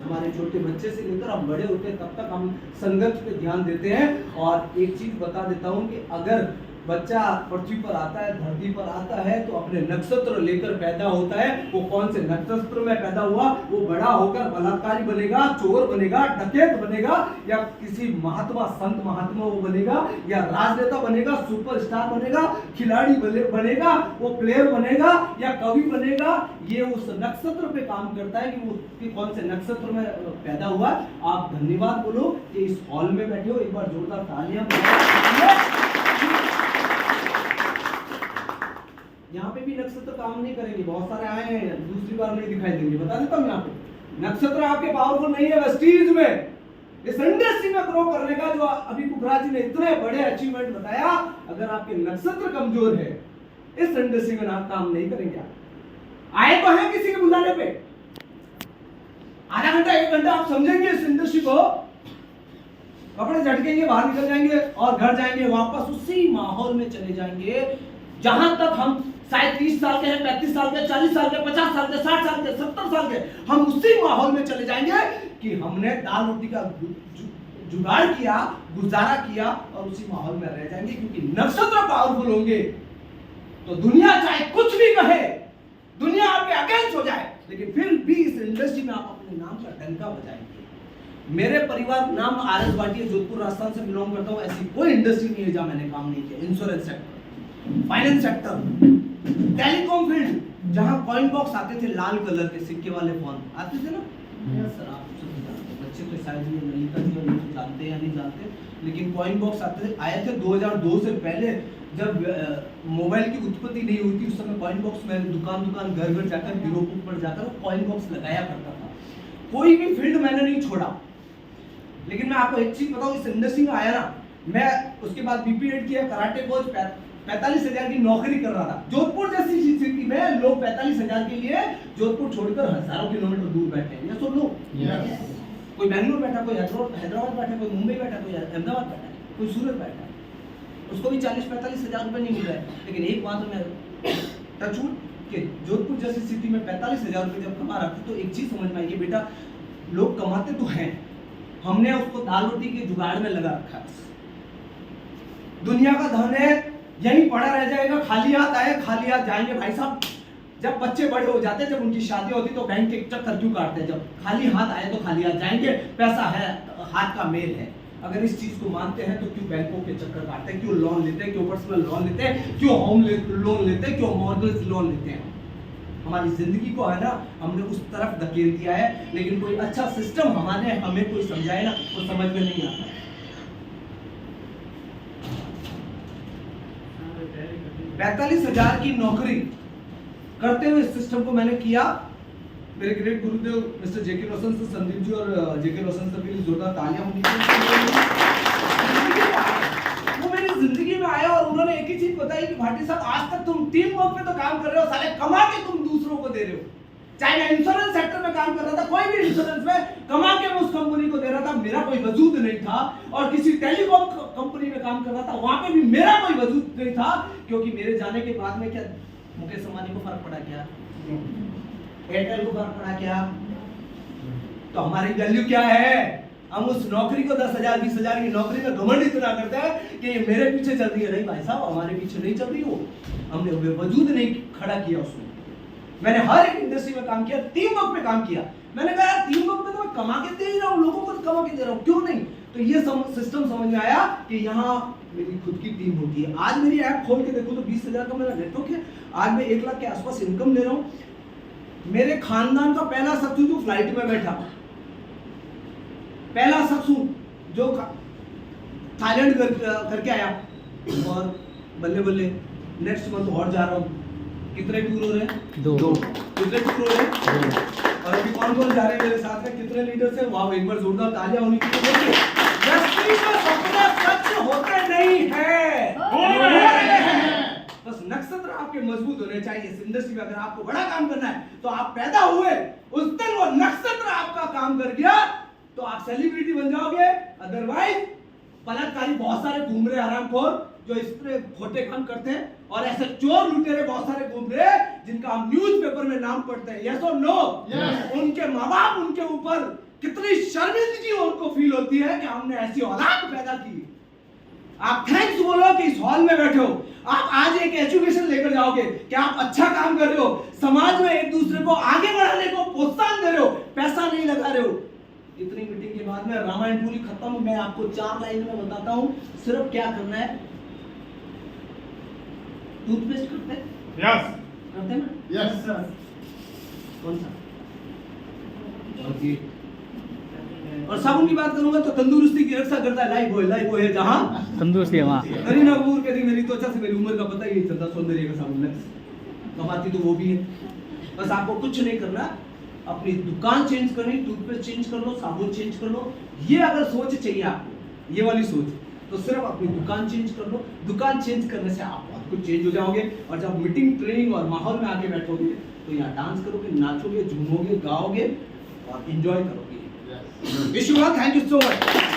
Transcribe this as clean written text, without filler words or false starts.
हमारे छोटे बच्चे से लेकर हम बड़े होते हैं तब तक हम संगत पे ध्यान देते हैं। और एक चीज बता देता हूँ कि अगर बच्चा पृथ्वी पर आता है, धरती पर आता है, तो अपने नक्षत्र लेकर पैदा होता है। वो कौन से नक्षत्र में पैदा हुआ, वो बड़ा होकर बलात्कारी बनेगा, चोर बनेगा, डकैत बनेगा, या किसी महात्मा संत महात्मा वो बनेगा, या राजनेता बनेगा, सुपरस्टार बनेगा, खिलाड़ी बनेगा, वो प्लेयर बनेगा या कवि बनेगा, ये उस नक्षत्र पे काम करता है कि वो कौन से नक्षत्र में पैदा हुआ। आप धन्यवाद बोलो कि इस हॉल में बैठे हो, एक बार जोरदार तालियां। यहाँ पे भी नक्षत्र काम नहीं करेंगे, बहुत सारे आए हैं, दूसरी बार नहीं दिखाई देंगे। बता देता हूँ, यहाँ पे नक्षत्र आपके पावरफुल नहीं है वेस्टीज में। इस इंडस्ट्री में ग्रो करने का जो अभी कुकराज जी ने इतने बड़े अचीवमेंट बताया, अगर आपके नक्षत्र कमजोर है इस इंडस्ट्री में आप काम नहीं करेंगे। आए तो हैं किसी के बुलाने पे, आधा घंटा 1 घंटा आप समझेंगे इस इंडस्ट्री को, कपड़े झटकेंगे, बाहर निकल जाएंगे और घर जाएंगे, वापस उसी माहौल में चले जाएंगे जहां तक हम शायद 30 साल के हैं, 35 साल के, 40 साल के, 50 साल के, 60 साल के, 70 साल के, हम उसी माहौल में चले जाएंगे कि हमने दाल रोटी का जुगाड़ किया, गुजारा किया और उसी माहौल में रह जाएंगे। क्योंकि नक्षत्र पावरफुल होंगे तो दुनिया चाहे कुछ भी कहे, दुनिया आपके अगेंस्ट हो जाए, लेकिन फिर भी इस इंडस्ट्री में आप अपने नाम का डंका बजाएंगे। मेरे परिवार नाम RS भाटिया, जोधपुर राजस्थान से बिलोंग करता हूँ। ऐसी कोई इंडस्ट्री नहीं है जहां मैंने काम नहीं किया। Insurance sector, finance sector, telecom field, जहां कॉइन बॉक्स आते थे लाल कलर के सिक्के वाले फोन आते थे ना, सर आप बच्चे तो शायद ये ललिता जी और ये जानते हैं या नहीं जानते, लेकिन कॉइन बॉक्स आए थे 2002 से पहले, जब मोबाइल की उत्पत्ति नहीं हुई थी। उस समय कॉइन बॉक्स में दुकान घर घर जाकर, ब्यूरो पर जाकर वो कॉइन बॉक्स लगाया करता था। कोई भी फील्ड मैंने नहीं छोड़ा। लेकिन मैं आपको एक चीज बताऊं, इस इंडस्ट्री में आया ना, मैं उसके बाद BPEd किया, कराटे कोच, 45,000 की नौकरी कर रहा था। जोधपुर जैसी सिटी में लोग 45,000 के लिए जोधपुर छोड़कर हजारों किलोमीटर दूर बैठे हैं। ये सुन लो, कोई बेंगलुरु बैठा, कोई हैदराबाद बैठा, कोई मुंबई बैठा, कोई अहमदाबाद बैठा, कोई सूरत बैठा, उसको भी 40-45,000 रुपए नहीं मिल रहा है। लेकिन एक बात मैं टचवुड के जोधपुर जैसी सिटी में 45,000 रुपए जब कमा रहा था, तो एक चीज समझ में आई कि बेटा लोग कमाते तो हैं, हमने उसको दाल रोटी के जुगाड़ में लगा रखा है। दुनिया का धन है, यहीं पड़ा रह जाएगा, खाली हाथ आए खाली हाथ जाएंगे। भाई साहब, जब बच्चे बड़े हो जाते हैं, जब उनकी शादी होती, तो बैंक के चक्कर क्यों काटते हैं? जब खाली हाथ आए तो खाली हाथ जाएंगे, पैसा है, हाथ का मेल है। अगर इस चीज को मानते हैं तो क्यों बैंकों के चक्कर काटते हैं, क्यों लोन लेते हैं, क्यों पर्सनल लोन लेते हैं, क्यों होम लोन लेते हैं, क्यों मॉर्गेज लोन लेते हैं? हमारी जिंदगी को है ना, हमने उस तरफ धकेल दिया है। लेकिन कोई अच्छा सिस्टम हमें कोई समझाए ना, वो समझ में नहीं आता। 45,000 की नौकरी करते हुए इस सिस्टम को मैंने किया। मेरे ग्रेट गुरुदेव मिस्टर जेके रोशन सर, संदीप जी और जेके रोशन सर के लिए जोरदार तालियां होनी चाहिए। वो मेरी जिंदगी में आया और उन्होंने एक ही चीज बताई कि भाटी साहब, आज तक तुम टीम वर्क पे तो काम कर रहे हो, साले कमा के तुम दूसरों को दे रहे हो। चाहे मैं इंश्योरेंस सेक्टर में काम कर रहा था, कोई भी इंश्योरेंस में कमा के मैं उस कंपनी को दे रहा था, मेरा कोई वजूद नहीं था। और किसी टेलीकॉम कंपनी में काम कर रहा था, वहां पे भी मेरा कोई वजूद नहीं था। क्योंकि मेरे जाने के बाद में क्या मुकेश अंबानी को फर्क पड़ा क्या? एयरटेल को फर्क पड़ा क्या? तो हमारी वैल्यू क्या है? हम उस नौकरी को 10,000 20,000 की नौकरी में घमंड इतना करते हैं कि ये मेरे पीछे चल रही है। नहीं भाई साहब, हमारे पीछे नहीं चल रही वो, हमने वजूद नहीं खड़ा किया उसमें। मैंने हर एक इंडस्ट्री में काम किया, टीम वर्क में काम किया। मैंने कहा यार, टीम वर्क में तो मैं कमा के दे ही रहा हूँ, लोगों को तो कमा के दे रहा हूँ, क्यों नहीं? तो ये सिस्टम समझ में आया कि यहाँ मेरी खुद की टीम होती है। आज मेरी ऐप खोल के देखो तो 20,000 का मेरा नेटवर्क है। आज मैं 1 लाख के आसपास इनकम ले रहा हूँ। मेरे खानदान का पहला शख्स जो फ्लाइट में बैठा, पहला शख्स जो थाईलैंड करके आया, और बल्ले बल्ले नेक्स्ट मंथ और जा रहा हूँ। कितने टूर हो रहे हैं? 2। कितने टूर हो रहे हैं? और अभी कौन कौन जा रहे हैं मेरे साथ में? कितने लीडर्स हैं? वाह, एक बार जोरदार तालियां होनी चाहिए। सपने सच होते नहीं है, बस नक्षत्र आपके मजबूत होने चाहिए। इस इंडस्ट्री में अगर आपको बड़ा काम करना है तो आप पैदा हुए उस दिन वो नक्षत्र आपका काम कर गया तो आप सेलिब्रिटी बन जाओगे। अदरवाइज बलात्कारी बहुत सारे घूम रहे हरामखोर जो इस तरह खोटे काम करते हैं और ऐसे चोर लुटेरे बहुत सारे घूम रहे हैं जिनका हम न्यूज़पेपर में नाम पढ़ते हैं। यस और नो? उनके माँ बाप उनके ऊपर कितनी शर्मिंदगी उनको फील होती है कि हमने ऐसी औलाद पैदा की। आप थैंक्स बोलो कि इस हॉल में बैठे हो। आप आज एक एजुकेशन लेकर जाओगे कि आप अच्छा काम कर रहे हो, समाज में एक दूसरे को आगे बढ़ाने को प्रोत्साहन दे रहे हो, पैसा नहीं लगा रहे हो। इतनी मीटिंग के बाद में रामायण पूरी खत्म। मैं आपको 4 लाइन में बताता हूं सिर्फ क्या करना है। टूथपेस्ट करते हैं? यस करते हैं ना? Yes sir. कौन सा? और साबुन की बात करूंगा तो तंदुरुस्ती की रक्षा करता है लाइफ बॉय है जहां तंदुरुस्ती है वहाँ। करीना कपूर कहती मेरी त्वचा से मेरी उम्र का पता ही नहीं चलता, सौंदर्य का साबुन लक्स कमाती तो वो भी है। बस आपको कुछ नहीं करना, अपनी दुकान चेंज करनी, टूथपेस्ट चेंज कर लो, साबुन चेंज कर लो। ये अगर सोच चाहिए आपको, ये वाली सोच, तो सिर्फ अपनी दुकान चेंज कर लो। दुकान चेंज करने से आप बहुत कुछ चेंज हो जाओगे। और जब मीटिंग, ट्रेनिंग और माहौल में आके बैठोगे तो यहाँ डांस करोगे, नाचोगे, झूमोगे, गाओगे और एंजॉय करोगे। Wish you all, thank you so much.